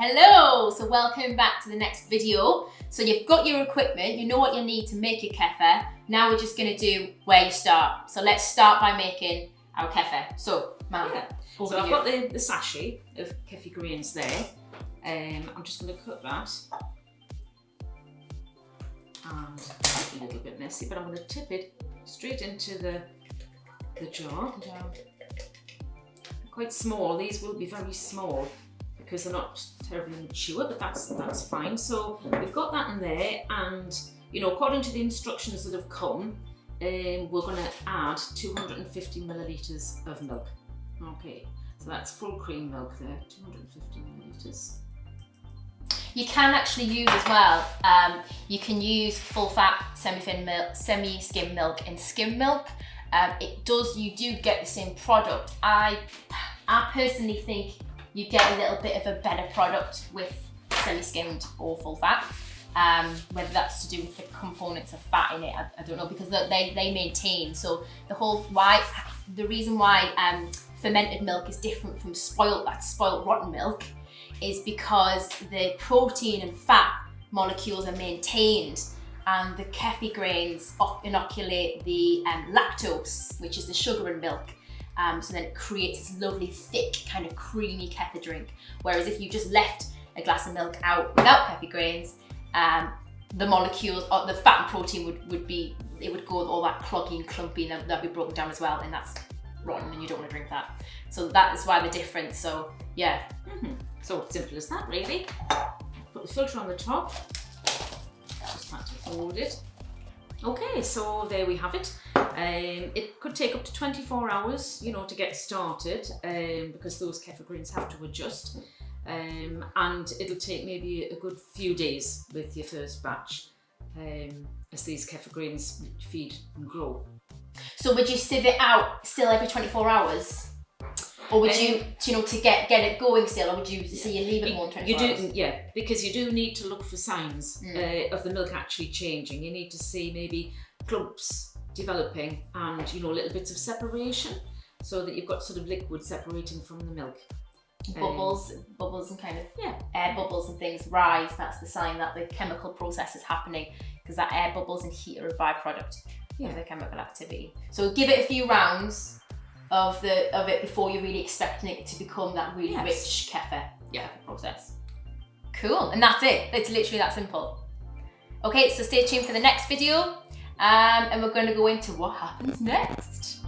Hello, so welcome back to the next video. So you've got your equipment, you know what you need to make your kefir. Now we're just going to do where you start. So let's start by making our kefir. So, Amanda, So I've got the sachet of kefir grains there. I'm just going to cut that. And it's a little bit messy, but I'm going to tip it straight into the jar. Quite small, these will be very small because they're not terribly mature, but that's fine. So we've got that in there, and according to the instructions that have come, we're going to add 250 millilitres of milk. Okay, so that's full cream milk there, 250 millilitres. You can actually use as well, you can use full fat, semi-thin milk, semi-skim milk and skim milk. You do get the same product. I personally think you get a little bit of a better product with semi-skimmed or full fat. Whether that's to do with the components of fat in it, I don't know, because they maintain. So the reason why fermented milk is different from spoiled rotten milk is because the protein and fat molecules are maintained, and the kefir grains inoculate the lactose, which is the sugar in milk. So then it creates this lovely, thick, kind of creamy kefir drink. Whereas if you just left a glass of milk out without kefir grains, the molecules, or the fat and protein would go with all that cloggy and clumpy, and that'd be broken down as well, and that's rotten, and you don't want to drink that. So that is why the difference. So yeah. So simple as that, really. Put the filter on the top. Just have to hold it. Okay, so there we have it. It could take up to 24 hours, to get started, because those kefir grains have to adjust. And it'll take maybe a good few days with your first batch, as these kefir grains feed and grow. So would you sieve it out still every 24 hours? Or would you, to get it going still, or would you say you leave it more than 24 hours? Yeah, because you do need to look for signs of the milk actually changing. You need to see maybe clumps developing and, little bits of separation, so that you've got sort of liquid separating from the milk. Bubbles and kind of air bubbles and things rise. That's the sign that the chemical process is happening, because that air bubbles and heat are a byproduct of the chemical activity. So give it a few rounds of it before you're really expecting it to become that really rich kefir process. Cool, and that's it. It's literally that simple. Okay, so stay tuned for the next video, and we're going to go into what happens next.